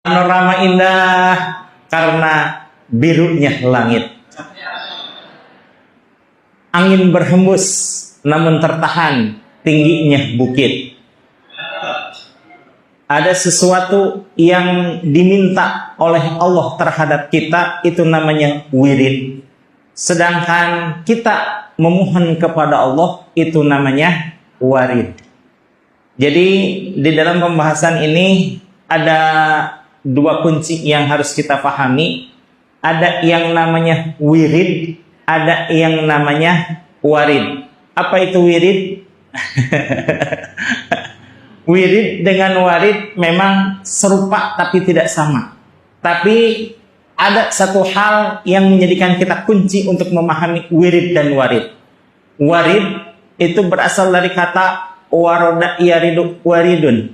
Panorama indah karena birunya langit. Angin berhembus namun tertahan tingginya bukit. Ada sesuatu yang diminta oleh Allah terhadap kita, itu namanya wirid. Sedangkan kita memohon kepada Allah, itu namanya warid. Jadi di dalam pembahasan ini ada dua kunci yang harus kita pahami. Ada yang namanya wirid, ada yang namanya warid. Apa itu wirid? Wirid dengan warid memang serupa tapi tidak sama. Tapi ada satu hal yang menjadikan kita kunci untuk memahami wirid dan warid. Warid itu berasal dari kata waroda yaridu waridun,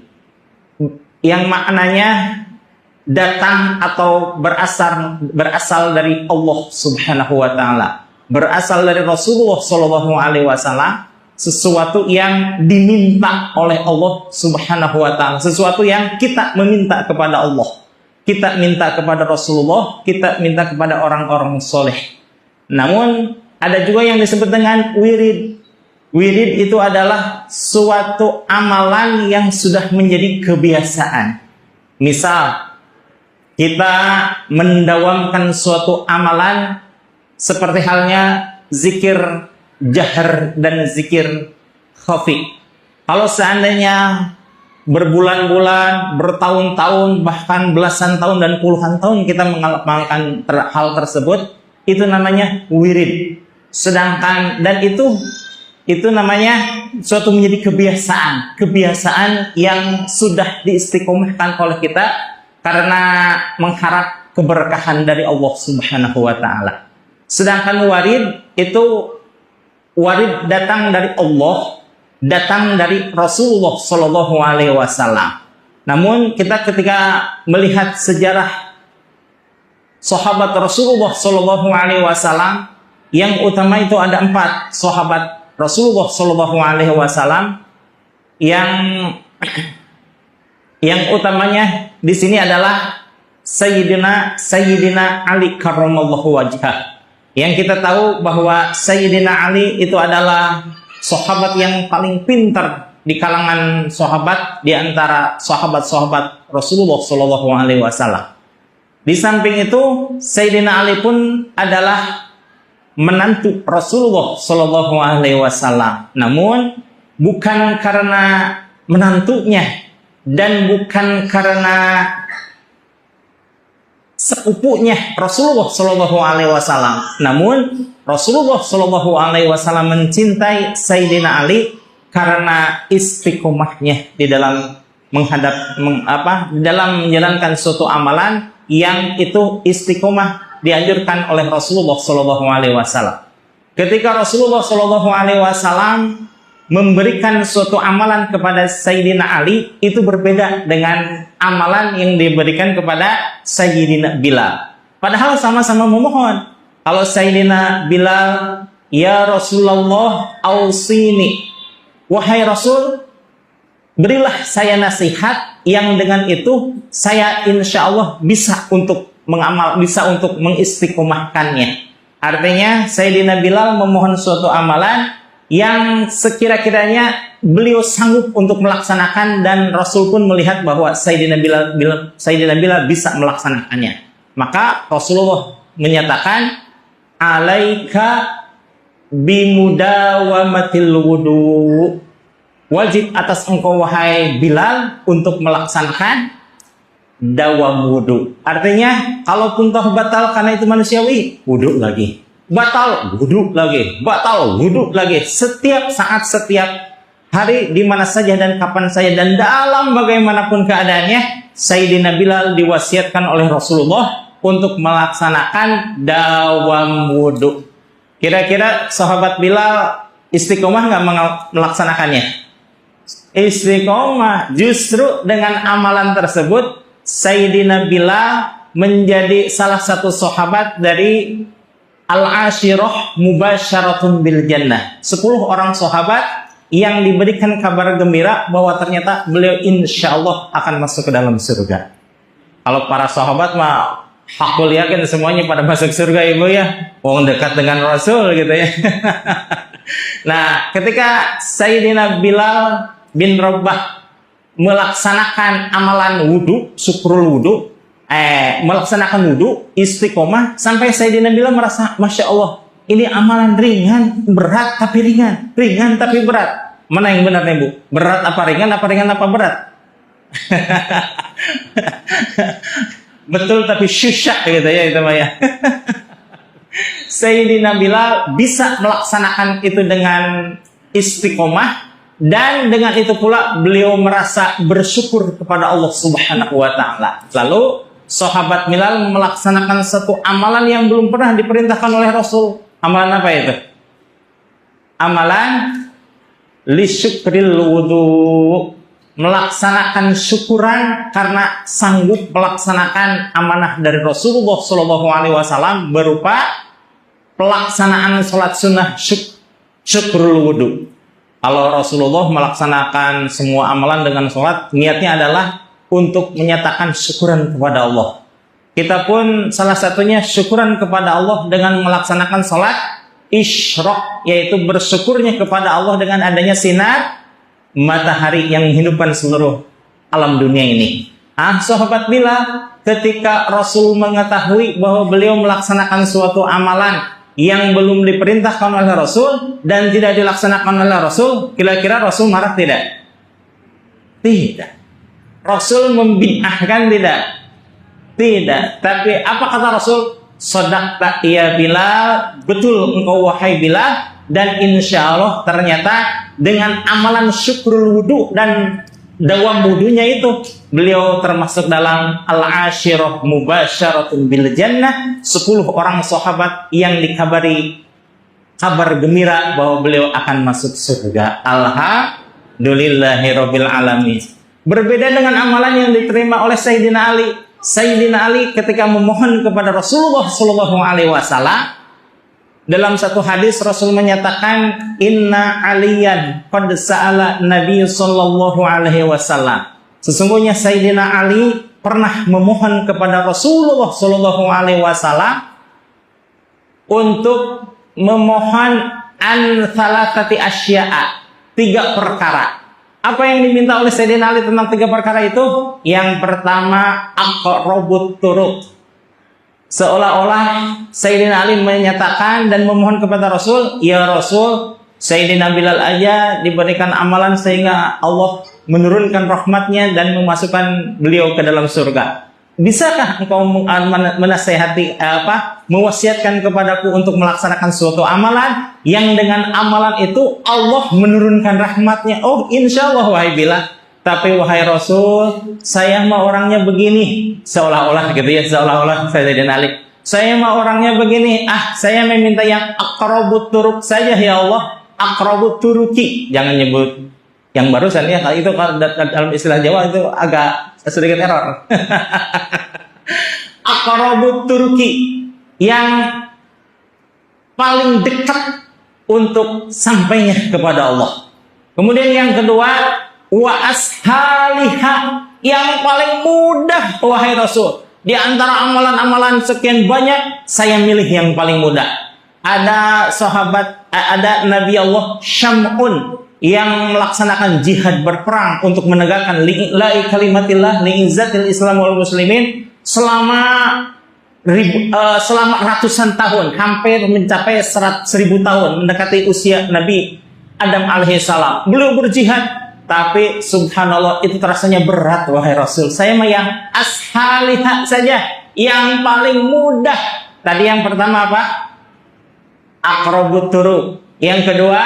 yang maknanya datang atau berasal dari Allah Subhanahu wa taala, berasal dari Rasulullah sallallahu alaihi wasallam, sesuatu yang diminta oleh Allah Subhanahu wa taala, sesuatu yang kita meminta kepada Allah, kita minta kepada Rasulullah, kita minta kepada orang-orang soleh. Namun ada juga yang disebut dengan wirid. Wirid itu adalah suatu amalan yang sudah menjadi kebiasaan. Misal kita mendawamkan suatu amalan seperti halnya zikir jahar dan zikir khafi. Kalau seandainya berbulan-bulan, bertahun-tahun, bahkan belasan tahun dan puluhan tahun kita mengamalkan hal tersebut, itu namanya wirid. Sedangkan dan itu namanya suatu menjadi kebiasaan yang sudah diistiqomahkan oleh kita karena mengharap keberkahan dari Allah Subhanahu wa taala. Sedangkan warid datang dari Allah, datang dari Rasulullah sallallahu alaihi wasallam. Namun kita ketika melihat sejarah sahabat Rasulullah sallallahu alaihi wasallam, yang utama itu ada 4 sahabat Rasulullah sallallahu alaihi wasallam yang utamanya di sini adalah Sayyidina Ali karramallahu wajhah. Yang kita tahu bahwa Sayyidina Ali itu adalah sahabat yang paling pintar di kalangan sahabat, di antara sahabat-sahabat Rasulullah sallallahu alaihi wasallam. Di samping itu Sayyidina Ali pun adalah menantu Rasulullah sallallahu alaihi wasallam. Namun bukan karena menantunya dan bukan karena sepupunya Rasulullah sallallahu alaihi wasallam. Namun Rasulullah sallallahu alaihi wasallam mencintai Sayyidina Ali karena istiqomahnya di dalam dalam menjalankan suatu amalan yang itu istiqomah dianjurkan oleh Rasulullah sallallahu alaihi wasallam. Ketika Rasulullah sallallahu alaihi wasallam memberikan suatu amalan kepada Sayyidina Ali, itu berbeda dengan amalan yang diberikan kepada Sayyidina Bilal. Padahal sama-sama memohon. Kalau Sayyidina Bilal, ya Rasulullah ausini, wahai Rasul, berilah saya nasihat yang dengan itu saya insya Allah bisa untuk mengistiqomahkannya. Artinya Sayyidina Bilal memohon suatu amalan yang sekira-kiranya beliau sanggup untuk melaksanakan, dan Rasul pun melihat bahwa Sayyidina Bilal bisa melaksanakannya. Maka Rasulullah menyatakan, alaika bimudawamatil wudu, wajib atas engkau wahai Bilal untuk melaksanakan dawam wudu. Artinya kalaupun toh batal karena itu manusiawi, wudu lagi, batal wudu lagi, batal wudu lagi, setiap saat, setiap hari, di mana saja dan kapan saja dan dalam bagaimanapun keadaannya, Sayyidina Bilal diwasiatkan oleh Rasulullah untuk melaksanakan dawam wudu. Kira-kira sahabat Bilal istiqomah nggak melaksanakannya? Istiqomah. Justru dengan amalan tersebut Sayyidina Bilal menjadi salah satu sahabat dari al-ashirah mubasyaratun bil jannah. 10 orang sahabat yang diberikan kabar gembira bahwa ternyata beliau insya Allah akan masuk ke dalam surga. Kalau para sahabat mah hakul yakin semuanya pada masuk surga ibu ya. Wong dekat dengan Rasul gitu ya. Nah, ketika Sayyidina Bilal bin Rabah melaksanakan amalan wudu, syukrul wudu, melaksanakan wudu, istiqomah, sampai Sayyidina Bilal merasa, Masya Allah, ini amalan ringan, berat tapi ringan, ringan tapi berat. Mana yang benar nih Bu? Berat apa ringan apa berat? Betul tapi syusyak gitu ya itu Maya. Sayyidina Bilal bisa melaksanakan itu dengan istiqomah, dan dengan itu pula beliau merasa bersyukur kepada Allah Subhanahu wa taala. Lalu sahabat Bilal melaksanakan satu amalan yang belum pernah diperintahkan oleh Rasul. Amalan apa itu? Amalan lisyukril wudu, melaksanakan syukuran karena sanggup melaksanakan amanah dari Rasulullah SAW berupa pelaksanaan sholat sunnah syukrul wudu. Kalau Rasulullah melaksanakan semua amalan dengan sholat, niatnya adalah untuk menyatakan syukuran kepada Allah. Kita pun salah satunya syukuran kepada Allah dengan melaksanakan sholat isyraq, yaitu bersyukurnya kepada Allah dengan adanya sinar matahari yang menghidupkan seluruh alam dunia ini. Sahabat Bilal, ketika Rasul mengetahui bahwa beliau melaksanakan suatu amalan yang belum diperintahkan oleh Rasul dan tidak dilaksanakan oleh Rasul, kira-kira Rasul marah tidak? Tidak. Rasul membid'ahkan tidak? Tidak. Tapi apa kata Rasul? Shadaqta ya Bilal, betul engkau wahai Bilal, dan insya Allah ternyata dengan amalan syukrul wudu dan dawam wudunya itu, beliau termasuk dalam al-ashirah mubasyaratun bil jannah, 10 orang sahabat yang dikabari kabar gembira bahwa beliau akan masuk surga. Alhamdulillahirabbil alamin. Berbeda dengan amalan yang diterima oleh Sayyidina Ali. Sayyidina Ali ketika memohon kepada Rasulullah SAW, dalam satu hadis Rasul menyatakan, Inna aliyan qad sa'ala Nabi sallallahu alaihi wasallam. Sesungguhnya Sayyidina Ali pernah memohon kepada Rasulullah sallallahu alaihi wasallam untuk memohon an thalathati asya'a, 3 perkara. Apa yang diminta oleh Sayyidina Ali tentang 3 perkara itu? Yang pertama, aqrabut turuq. Seolah-olah Sayyidina Ali menyatakan dan memohon kepada Rasul, ya Rasul, Sayyidina Bilal aja diberikan amalan sehingga Allah menurunkan rahmatnya dan memasukkan beliau ke dalam surga. Bisakah engkau menasihati mewasiatkan kepadaku untuk melaksanakan suatu amalan yang dengan amalan itu Allah menurunkan rahmatnya? Oh, insya Allah wahai Bilal. Tapi wahai Rasul, saya mah orangnya begini. Seolah-olah gitu ya, seolah-olah Sayyidina Ali. Saya mah orangnya begini. Saya meminta yang aqrabut turuq saja ya Allah. Aqrabut turuki. Jangan nyebut yang barusan ya. Itu dalam istilah Jawa itu agak sedikit error. Aqrabut turuki. Yang paling dekat untuk sampainya kepada Allah. Kemudian yang kedua, wa ashaliha, yang paling mudah wahai Rasul. Di antara amalan-amalan sekian banyak, saya milih yang paling mudah. Ada sahabat, ada Nabi Allah Syam'un yang melaksanakan jihad berperang untuk menegakkan li'ila'i kalimatillah li'izzatil Islam wal muslimin selama ratusan tahun, hampir mencapai 1000 tahun, mendekati usia Nabi Adam alaihissalam. Beliau berjihad. Tapi subhanallah itu rasanya berat wahai Rasul. Saya mah yang ashaliha saja, yang paling mudah. Tadi yang pertama apa? Aqrabut turuq. Yang kedua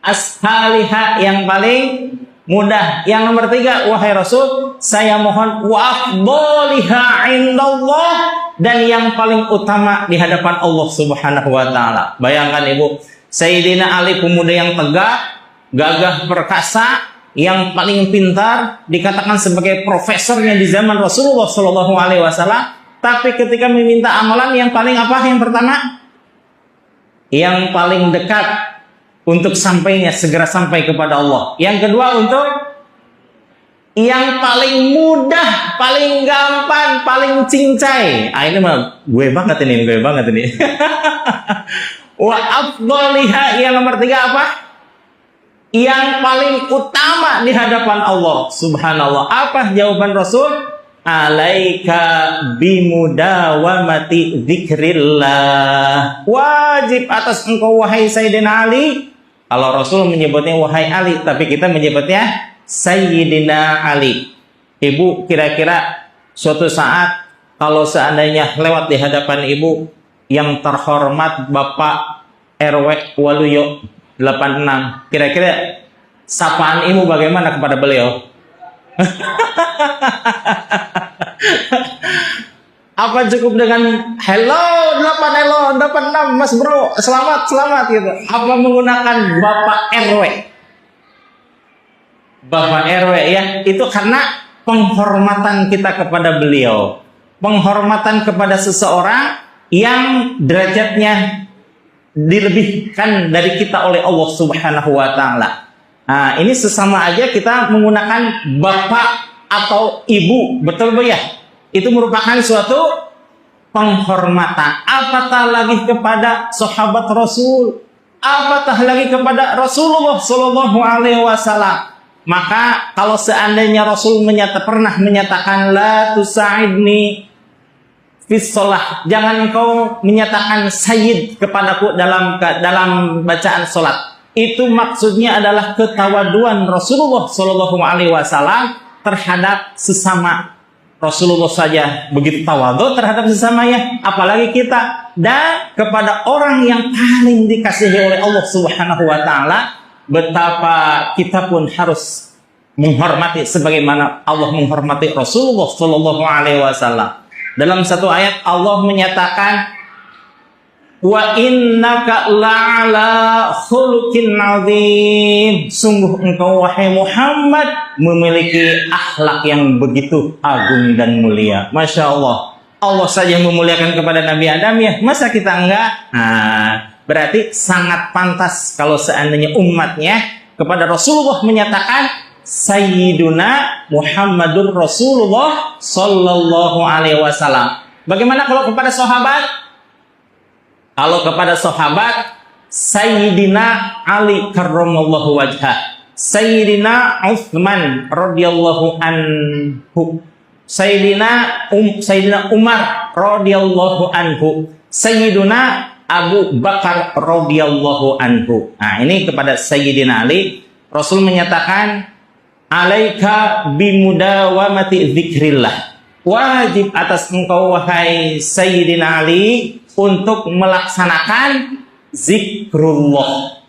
ashaliha, yang paling mudah. Yang nomor 3, wahai Rasul, saya mohon wa afdaliha indallah, dan yang paling utama di hadapan Allah Subhanahu wa taala. Bayangkan Ibu, Sayyidina Ali pemuda yang tegak, gagah perkasa, yang paling pintar, dikatakan sebagai profesornya di zaman Rasulullah SAW. Tapi ketika meminta amalan yang paling apa? Yang pertama, yang paling dekat untuk sampainya segera sampai kepada Allah. Yang kedua untuk yang paling mudah, paling gampang, paling cincai. Ah, ini mah gue banget ini. Wa afdhaliha, yang nomor 3 apa? Yang paling utama di hadapan Allah Subhanallah. Apa jawaban Rasul? Alaika bimudawamati dzikrillah. Wajib atas engkau wahai Sayyidina Ali. Kalau Rasul menyebutnya wahai Ali, tapi kita menyebutnya Sayyidina Ali. Ibu, kira-kira suatu saat kalau seandainya lewat di hadapan ibu yang terhormat Bapak RW Waluyo 86, kira-kira sapaan ibu bagaimana kepada beliau? Apa cukup dengan hello 86 Mas Bro, selamat gitu? Apa menggunakan Bapak RW? Bapak RW ya, itu karena penghormatan kita kepada beliau, penghormatan kepada seseorang yang derajatnya dilebihkan dari kita oleh Allah Subhanahu wa taala. Nah, ini sesama aja kita menggunakan bapak atau ibu, betul Bu ya? Itu merupakan suatu penghormatan. Apatah lagi kepada sahabat Rasul, apatah lagi kepada Rasulullah Shallallahu alaihi wasallam. Maka kalau seandainya Rasul pernah menyatakan la tusa'idni fis shalah, jangan engkau menyatakan sayyid kepadaku dalam bacaan salat. Itu maksudnya adalah ketawaduan Rasulullah Shallallahu alaihi wasallam terhadap sesama. Rasulullah saja begitu tawadhu terhadap sesamanya, apalagi kita. Dan kepada orang yang paling dikasihi oleh Allah Subhanahu wa taala, betapa kita pun harus menghormati sebagaimana Allah menghormati Rasulullah Shallallahu alaihi wasallam. Dalam satu ayat Allah menyatakan, wa innaka la'ala khuluqin 'adzim. Sungguh engkau wahai Muhammad memiliki akhlak yang begitu agung dan mulia. Masya Allah. Allah saja memuliakan kepada Nabi Adam ya, masa kita enggak? Nah, berarti sangat pantas kalau seandainya umatnya kepada Rasulullah menyatakan Sayyiduna Muhammadur Rasulullah Sallallahu alaihi wasallam. Bagaimana kalau kepada sahabat? Kalau kepada sahabat, Sayyidina Ali karramallahu wajhah, Sayyidina Utsman radhiyallahu anhu, Sayyidina Umar radhiyallahu anhu, Sayyidina Abu Bakar radhiyallahu anhu. Nah, ini kepada Sayyidina Ali, Rasul menyatakan, alaika bimudawamati dzikrillah. Wajib atas engkau wahai Sayyidina Ali untuk melaksanakan zikrullah.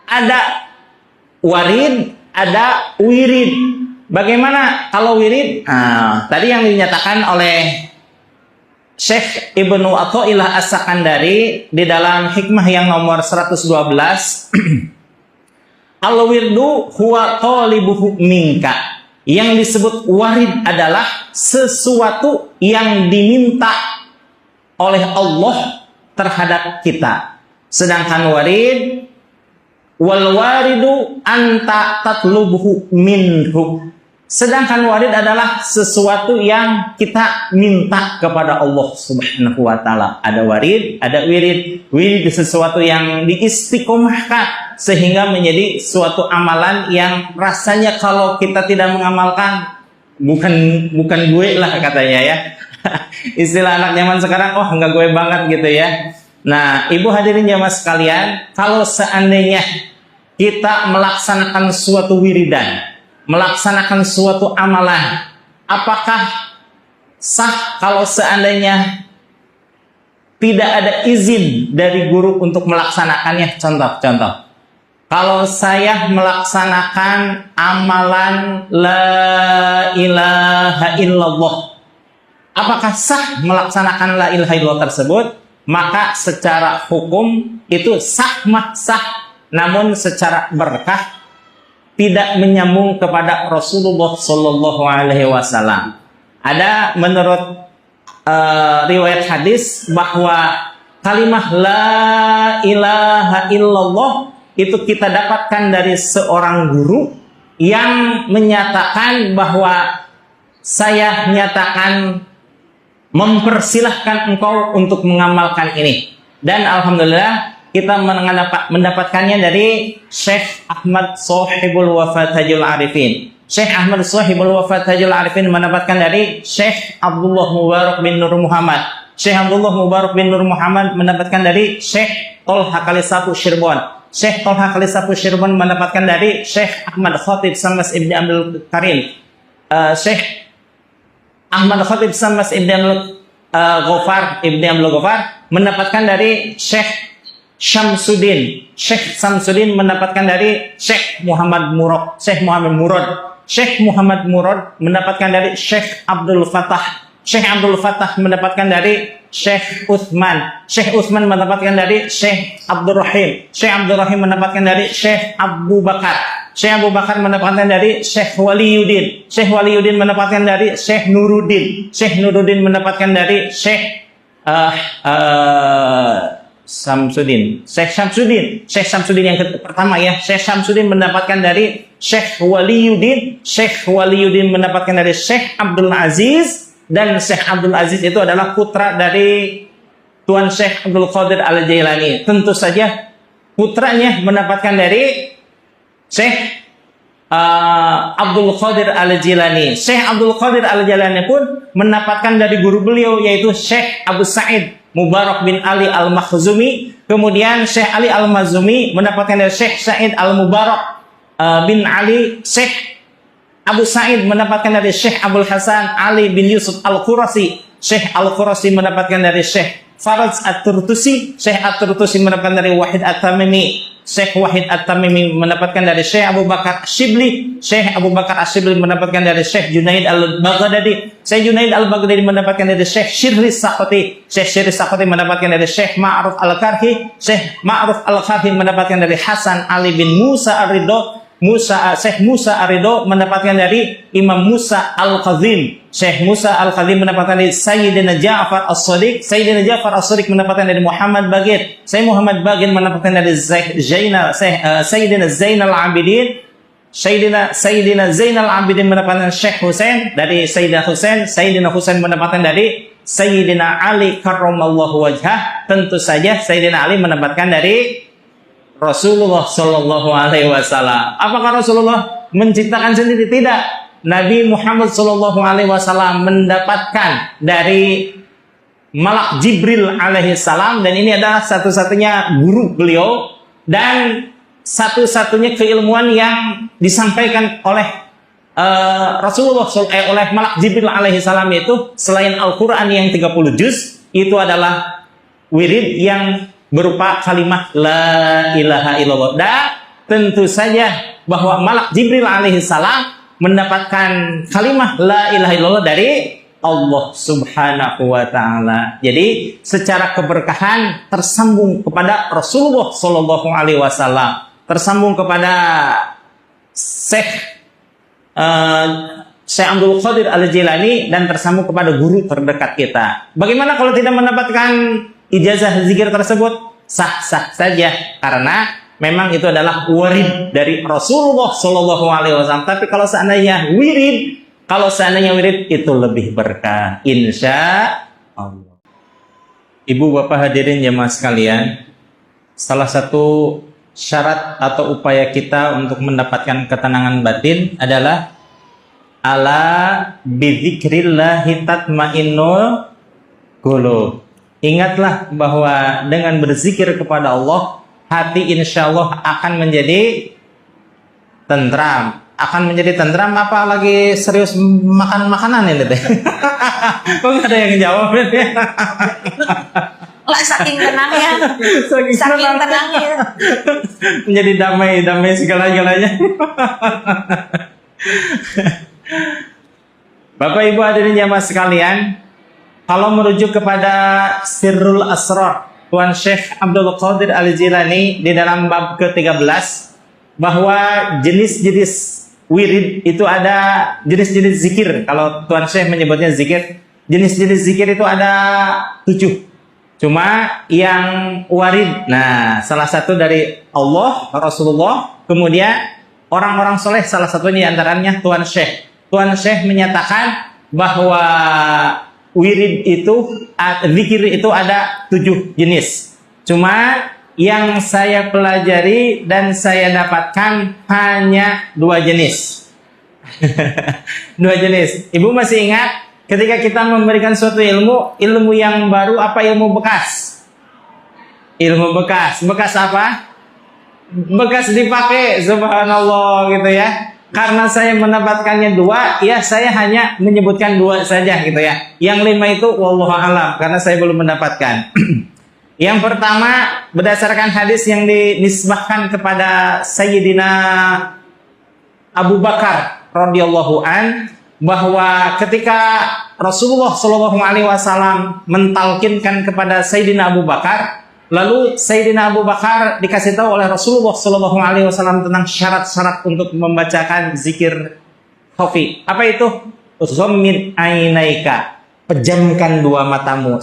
Ada warid, ada wirid. Bagaimana kalau wirid? Tadi yang dinyatakan oleh Syekh Ibnu Athaillah As-Sakandari di dalam hikmah yang nomor 112, al-wirdu huwa talibuhu minka. Yang disebut warid adalah sesuatu yang diminta oleh Allah terhadap kita. Sedangkan warid, wal waridu anta tatlubuhu minhu. Sedangkan warid adalah sesuatu yang kita minta kepada Allah Subhanahu wa taala. Ada warid, ada wirid. Wirid sesuatu yang diistiqomahkan sehingga menjadi suatu amalan yang rasanya kalau kita tidak mengamalkan bukan gue lah katanya ya. Istilah anak zaman sekarang, oh enggak gue banget gitu ya. Nah, ibu hadirin jamaah sekalian, kalau seandainya kita melaksanakan suatu wiridan, melaksanakan suatu amalan, apakah sah kalau seandainya tidak ada izin dari guru untuk melaksanakannya? Contoh. Kalau saya melaksanakan amalan la ilaha illallah, apakah sah melaksanakan la ilaha illallah tersebut? Maka secara hukum itu sah, namun secara berkah tidak menyambung kepada Rasulullah Shallallahu alaihi wasallam. Ada menurut riwayat hadis bahwa kalimah la ilaha illallah itu kita dapatkan dari seorang guru yang menyatakan bahwa saya nyatakan mempersilahkan engkau untuk mengamalkan ini. Dan alhamdulillah kita mendapatkannya dari Syekh Ahmad Sohibul Wafat Tajul Arifin. Syekh Ahmad Sohibul Wafat Tajul Arifin mendapatkan dari Syekh Abdullah Mubarak bin Nur Muhammad. Syekh Abdullah Mubarak bin Nur Muhammad mendapatkan dari Syekh Tolha Kalisapu Cirebon. Syekh Tolha Kalisapu Cirebon mendapatkan dari Syekh Ahmad Khatib Samas Ibn Abdul Karim. Syekh Ahmad Khatib Samas Ibn Abdul Ghafar mendapatkan dari Syekh Syamsuddin. Syekh Syamsuddin mendapatkan dari Syekh Muhammad Murad. Syekh Muhammad Murad mendapatkan dari Syekh Abdul Fattah. Syekh Abdul Fattah mendapatkan dari Syekh Uthman. Syekh Uthman mendapatkan dari Syekh Abdul Rahim. Syekh Abdul Rahim mendapatkan dari Syekh Abu Bakar. Syekh Abu Bakar mendapatkan dari Syekh Waliyuddin. Syekh Waliyuddin mendapatkan dari Syekh Nuruddin. Syekh Nuruddin mendapatkan dari Syekh Syamsuddin. Syekh Syamsuddin yang pertama ya. Syekh Syamsuddin mendapatkan dari Syekh Waliyuddin. Syekh Waliyuddin mendapatkan dari Syekh Abdul Aziz. Dan Syekh Abdul Aziz itu adalah putra dari Tuan Syekh Abdul Qadir Al-Jailani. Tentu saja putranya mendapatkan dari Syekh Abdul Qadir Al-Jilani. Syekh Abdul Qadir Al-Jilani pun mendapatkan dari guru beliau yaitu Syekh Abu Sa'id Mubarak bin Ali Al-Makhzumi. Kemudian Syekh Ali Al-Makhzumi mendapatkan dari Syekh Sa'id Al-Mubarak bin Ali. Syekh Abu Sa'id mendapatkan dari Syekh Abdul Hasan Ali bin Yusuf Al-Qurasi. Syekh Al-Qurasi mendapatkan dari Syekh Faraj At-Turtusi. Syekh At-Turtusi mendapatkan dari Wahid At-Tamimi. Syekh Wahid At-Tamimi mendapatkan dari Syekh Abu Bakar Asyibli. Syekh Abu Bakar Asyibli mendapatkan dari Syekh Junaid Al-Baghdadi. Syekh Junaid Al-Baghdadi mendapatkan dari Syekh Syirris Sakhati. Syekh Syirris Sakhati mendapatkan dari Syekh Ma'ruf Al-Karhi. Syekh Ma'ruf Al-Karhi mendapatkan dari Hasan Ali bin Musa Ar-Ridho. Syekh Musa Ar-Ridho mendapatkan dari Imam Musa Al-Kazim. Syekh Musa Al-Kazim mendapatkan dari Sayyidina Ja'far As-Sadiq. Sayyidina Ja'far As-Sadiq mendapatkan dari Muhammad Bagir. Syekh Muhammad Bagir mendapatkan dari Sayyidina Zainal Abidin. Sayyidina Zainal Abidin mendapatkan Syekh Husain dari Sayyidina Husain. Sayyidina Husain mendapatkan dari Sayyidina Ali karramallahu wajhah. Tentu saja Sayyidina Ali mendapatkan dari Rasulullah Shallallahu Alaihi Wasallam. Apakah Rasulullah menciptakan sendiri? Tidak. Nabi Muhammad Shallallahu Alaihi Wasallam mendapatkan dari Malak Jibril Alaihi Salam, dan ini adalah satu-satunya guru beliau dan satu-satunya keilmuan yang disampaikan oleh Rasulullah oleh Malak Jibril Alaihi Salam itu selain Al-Quran yang 30 juz, itu adalah wirid yang berupa kalimat la ilaha illallah. Dan tentu saja bahwa Malak Jibril alaihi salam mendapatkan kalimat la ilaha illallah dari Allah Subhanahu wa taala. Jadi secara keberkahan tersambung kepada Rasulullah sallallahu alaihi wasallam, tersambung kepada Syekh Abdul Qadir Al-Jilani, dan tersambung kepada guru terdekat kita. Bagaimana kalau tidak mendapatkan ijazah zikir tersebut? Sah-sah saja, karena memang itu adalah warid dari Rasulullah Shallallahu Alaihi Wasallam. Tapi kalau seandainya wirid itu lebih berkah, insya Allah. Ibu bapak hadirin jemaah sekalian, salah satu syarat atau upaya kita untuk mendapatkan ketenangan batin adalah ala bidzikrillahi tatmainnul qulub. Ingatlah bahwa dengan berzikir kepada Allah, hati insya Allah akan menjadi tentram. Akan menjadi tentram, apa lagi serius makan makanan ini teh? Kok nggak ada yang jawab ini? Lah saking tenangnya. Saking tenangnya. Menjadi damai segala-galanya. Bapak Ibu hadirin jamaah sekalian, kalau merujuk kepada Sirrul Asrar Tuan Syekh Abdul Qadir Al-Jilani di dalam bab ke-13, bahwa jenis-jenis wirid itu ada jenis-jenis zikir. Kalau Tuan Syekh menyebutnya zikir, jenis-jenis zikir itu ada 7. Cuma yang warid, nah salah satu dari Allah, Rasulullah, kemudian orang-orang soleh, salah satunya antaranya Tuan Syekh. Tuan Syekh menyatakan bahwa wirid itu, zikir itu ada 7 jenis. Cuma yang saya pelajari dan saya dapatkan hanya 2 jenis. 2 jenis. Ibu masih ingat ketika kita memberikan suatu ilmu yang baru apa ilmu bekas? Ilmu bekas. Bekas apa? Bekas dipakai, subhanallah gitu ya. Karena saya mendapatkannya 2, ya saya hanya menyebutkan 2 saja gitu ya. Yang 5 itu wallahu alam karena saya belum mendapatkan. Yang pertama berdasarkan hadis yang dinisbahkan kepada Sayyidina Abu Bakar radhiyallahu an, bahwa ketika Rasulullah Shallallahu alaihi wasallam mentalkinkan kepada Sayyidina Abu Bakar, lalu Sayyidina Abu Bakar dikasih tahu oleh Rasulullah Shallallahu alaihi wasallam tentang syarat-syarat untuk membacakan zikir khafi. Apa itu? Ghammid ainaika, pejamkan 2 matamu.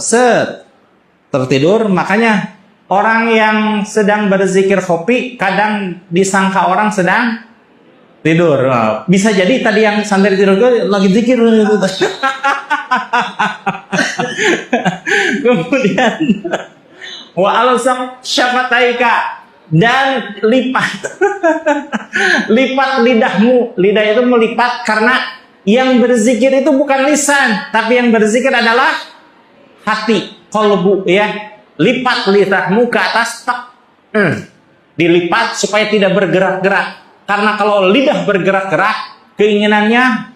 Tertidur. Makanya orang yang sedang berzikir khafi kadang disangka orang sedang tidur. Bisa jadi tadi yang sambil tidur lagi zikir gitu. Kemudian wa alasam syafataika, dan lipat lidahmu. Lidah itu melipat karena yang berzikir itu bukan lisan, tapi yang berzikir adalah hati, qalbu ya. Lipat lidahmu ke atas, dilipat supaya tidak bergerak-gerak. Karena kalau lidah bergerak-gerak, keinginannya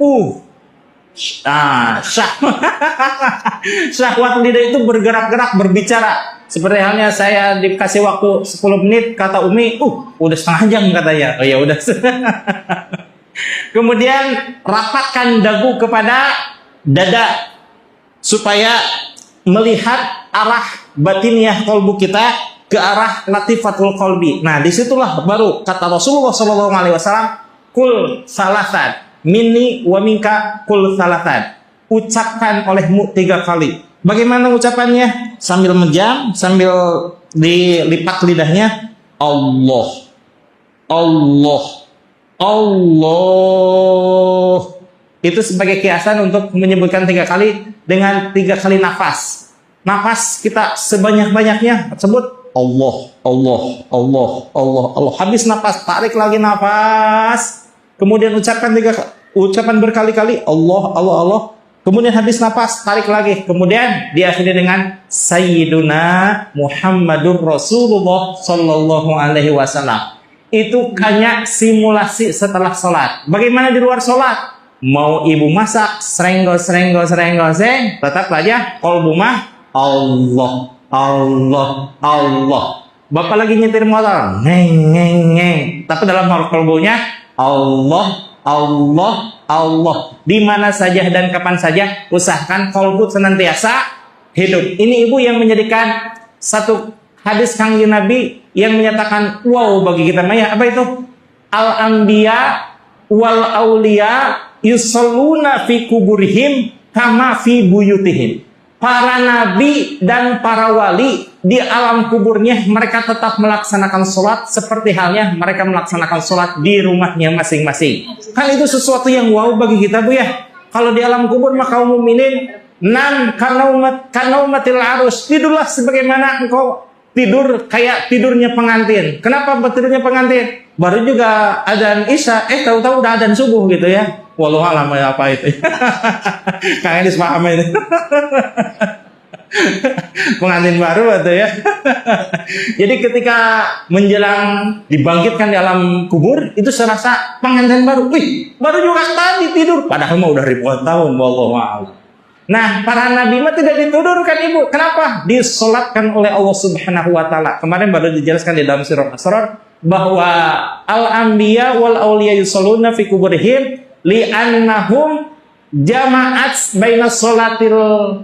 syahwat lidah itu bergerak-gerak, berbicara. Seperti halnya saya dikasih waktu 10 menit, kata Umi, udah setengah jam katanya. Oh ya udah. Kemudian rapatkan dagu kepada dada supaya melihat arah batiniah kolbu kita ke arah latifatul qalbi. Nah, disitulah baru kata Rasulullah SAW, kul salasan, minni wa minka kul salasan. Ucapkan olehmu 3 kali. Bagaimana ucapannya? Sambil menjam, sambil dilipat lidahnya. Allah, Allah, Allah. Itu sebagai kiasan untuk menyebutkan 3 kali dengan 3 kali nafas. Nafas kita sebanyak-banyaknya sebut Allah, Allah, Allah, Allah, Allah. Habis nafas, tarik lagi nafas. Kemudian ucapan berkali-kali Allah, Allah, Allah. Kemudian habis nafas, tarik lagi. Kemudian diakhiri dengan Sayyiduna Muhammadur Rasulullah Sallallahu Alaihi Wasallam. Itu hanya simulasi setelah sholat. Bagaimana di luar sholat? Mau ibu masak, serenggo, tetap aja kolbu mah Allah, Allah, Allah. Bapak lagi nyetir motor, ngeng. Tapi dalam kolbunya Allah, Allah, Allah. Di mana saja dan kapan saja, usahakan kolbu senantiasa hidup. Ini ibu yang menjadikan satu hadis kangjeng Nabi yang menyatakan wow bagi kita maya. Apa itu? Al-anbiya wal auliya yusalluna fi kuburihim kama fi buyutihim. Para nabi dan para wali di alam kuburnya mereka tetap melaksanakan sholat seperti halnya mereka melaksanakan sholat di rumahnya masing-masing. Kan itu sesuatu yang wow bagi kita bu ya. Kalau di alam kubur maka kaum mukminin nam karena umatil arus, tidurlah sebagaimana engkau tidur kayak tidurnya pengantin. Kenapa tidurnya pengantin? Baru juga adzan isya, tahu-tahu udah adzan subuh gitu ya. Wallahu alam apa itu. Kayaknya disepaham itu. Pengantin baru atau ya. Jadi ketika menjelang dibangkitkan di alam kubur, itu serasa pengantin baru. Wih, baru juga tadi tidur. Padahal mah udah ribuan tahun. Wallahu alam. Nah, para nabi mah tidak ditidurkan ibu. Kenapa? Disolatkan oleh Allah Subhanahu wa taala. Kemarin baru dijelaskan di dalam surah Asrar bahwa al-anbiya wal auliya yusalluna fi kuburihim li'annahum jama'at baina sholatil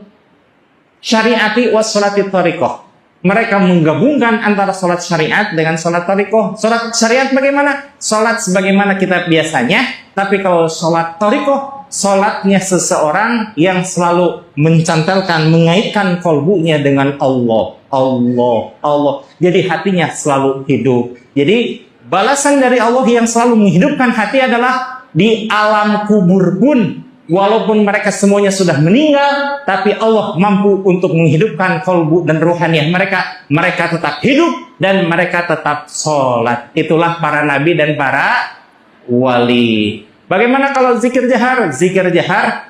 syariati was sholatit thariqah. Mereka menggabungkan antara sholat syariat dengan sholat thariqah. Sholat syariat bagaimana? Sholat sebagaimana kita biasanya. Tapi kalau sholat thariqah, sholatnya seseorang yang selalu mencantelkan, mengaitkan kolbunya dengan Allah, Allah, Allah. Jadi hatinya selalu hidup. Jadi balasan dari Allah yang selalu menghidupkan hati adalah di alam kubur pun. Walaupun mereka semuanya sudah meninggal, tapi Allah mampu untuk menghidupkan kalbu dan rohaniah mereka. Mereka tetap hidup dan mereka tetap sholat. Itulah para nabi dan para wali. Bagaimana kalau zikir jahar? Zikir jahar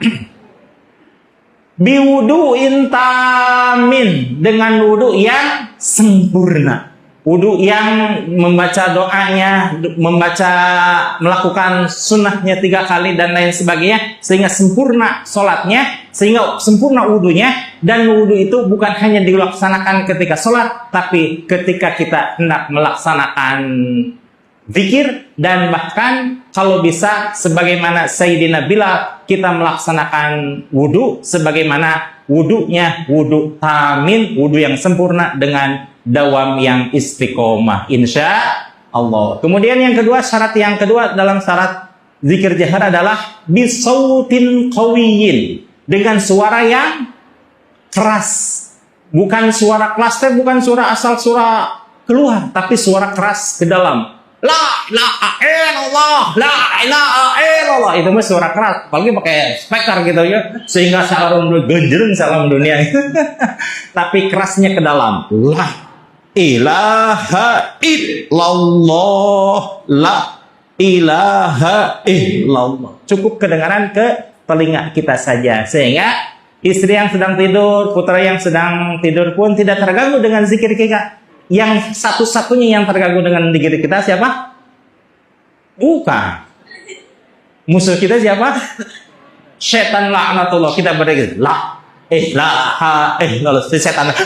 biwudu'in tamin, dengan wudu yang sempurna. Wudu yang membaca doanya, melakukan sunnahnya 3 kali dan lain sebagainya, sehingga sempurna sholatnya, sehingga sempurna wudunya. Dan wudu itu bukan hanya dilaksanakan ketika sholat, tapi ketika kita hendak melaksanakan zikir, dan bahkan kalau bisa sebagaimana Sayyidina Bilal, kita melaksanakan wudu sebagaimana wudunya wudu tamin, wudu yang sempurna dengan dawam yang istiqomah, insya Allah. Kemudian yang kedua, syarat yang kedua dalam syarat zikir jahar adalah bisautin qawiyin, dengan suara yang keras. Bukan suara klaster, bukan suara asal suara keluar, tapi suara keras ke dalam. La ilaha illallah, la ilaha illallah. Itu mah suara keras, apalagi pakai speaker gitu ya, sehingga salam genjreng salam dunia. Tapi kerasnya ke dalam. La ilaha illallah, la ilaha illallah. Cukup kedengaran ke telinga kita saja, sehingga istri yang sedang tidur, putra yang sedang tidur pun tidak terganggu dengan zikir kita. Yang satu-satunya yang terganggu dengan zikir kita siapa? Bukan. Musuh kita siapa? Setan laknatullah. Kita berdiri la ilaha illallah. Setan panas.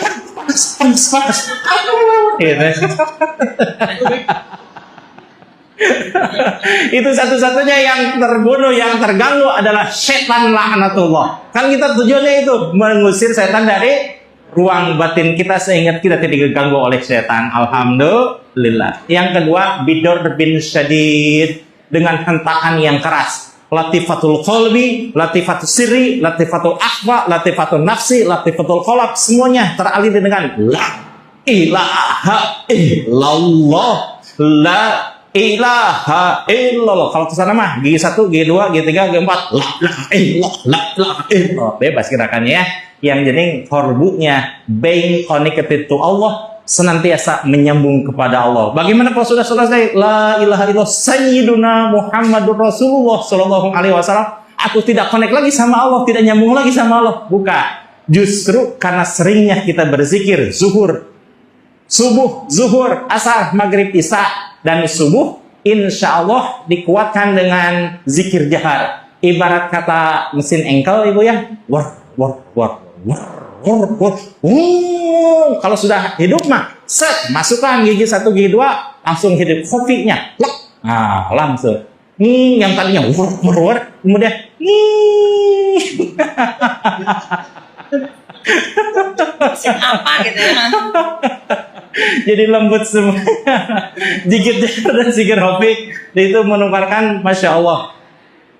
Itu satu-satunya yang terbunuh, yang terganggu adalah setan laknatullah. Kan kita tujuannya itu mengusir setan dari ruang batin kita sehingga kita tidak diganggu oleh setan. Alhamdulillah. Yang kedua, bidor bin syadid, dengan hentakan yang keras. Latifatul qalbi, latifatul sirri, latifatul akhfa, latifatul nafsi, latifatul qalb, semuanya teraliri dengan la ilaha illallah, la ilaha illallah. Kalau kesana mah gigi 1, gigi 2, gigi 3, gigi 4, la ilaha illallah. Bebas gerakannya ya. Yang jadi korbunya being connected to Allah, senantiasa menyambung kepada Allah. Bagaimana kalau sudah selesai la ilaha illallah sayyiduna Muhammadur Rasulullah sallallahu alaihi wasallam, aku tidak connect lagi sama Allah, tidak nyambung lagi sama Allah? Bukan. Justru karena seringnya kita berzikir subuh, zuhur, asar, maghrib, isya, dan subuh, insya Allah dikuatkan dengan zikir jahar. Ibarat kata mesin engkel ibu ya, kalau sudah hidup mah set, masukkan gigi 1, gigi 2, langsung hidup kopinya, langsung. Yang tadinya kemudian apa gitu ya. Jadi lembut semua. Zikir jahar dan zikir kopi itu menukarkan, masya Allah,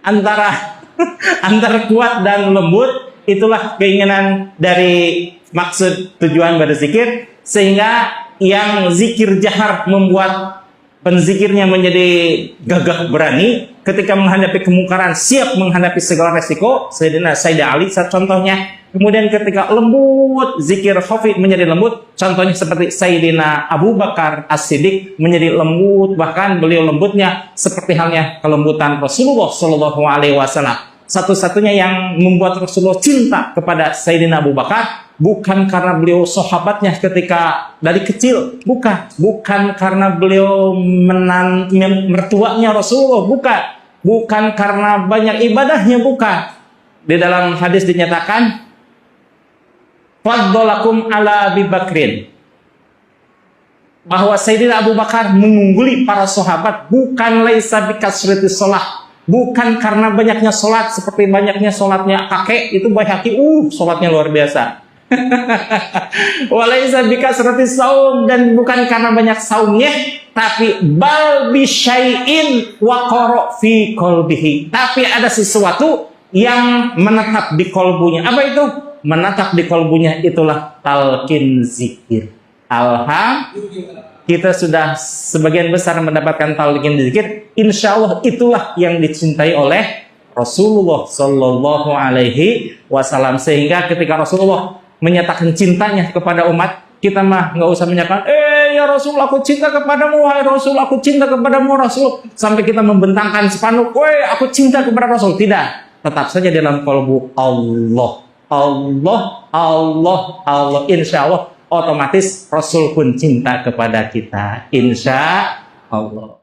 antara kuat dan lembut. Itulah keinginan dari maksud tujuan berzikir, sehingga yang zikir jahar membuat penzikirnya menjadi gagah berani ketika menghadapi kemungkaran, siap menghadapi segala resiko. Sayyidina Ali contohnya. Kemudian ketika lembut, zikir khafi menjadi lembut. Contohnya seperti Sayyidina Abu Bakar As-Siddiq menjadi lembut, bahkan beliau lembutnya seperti halnya kelembutan Rasulullah Shallallahu Alaihi Wasallam. Satu-satunya yang membuat Rasulullah cinta kepada Sayyidina Abu Bakar bukan karena beliau sahabatnya ketika dari kecil, bukan karena beliau mertuanya Rasulullah, bukan karena banyak ibadahnya, bukan. Di dalam hadis dinyatakan, faddalakum ala Abi Bakrin, bahwa Sayyidina Abu Bakar mengungguli para sahabat bukan laisa bikasrati shalah, bukan karena banyaknya sholat seperti banyaknya sholatnya kakek itu Baihaqi, sholatnya luar biasa. Walaisa bikasrati saum, dan bukan karena banyak saumnya, tapi bal bisyai'in waqara fi qalbihi, tapi ada sesuatu yang menetap di kolbunya. Apa itu? Menetap di kolbunya itulah talqin zikir. Alhamdulillah. kita sudah sebagian besar mendapatkan talqin zikir, insya Allah itulah yang dicintai oleh Rasulullah Shallallahu Alaihi Wasallam. Sehingga ketika Rasulullah menyatakan cintanya kepada umat, kita mah nggak usah menyatakan, ya Rasul, aku cinta kepadamu, wahai Rasul, aku cinta kepadamu, Rasul. Sampai kita membentangkan spanduk, aku cinta kepada Rasul. Tidak, tetap saja dalam kalbu Allah, Allah, Allah, Allah. Insya Allah, otomatis Rasul pun cinta kepada kita. Insya Allah.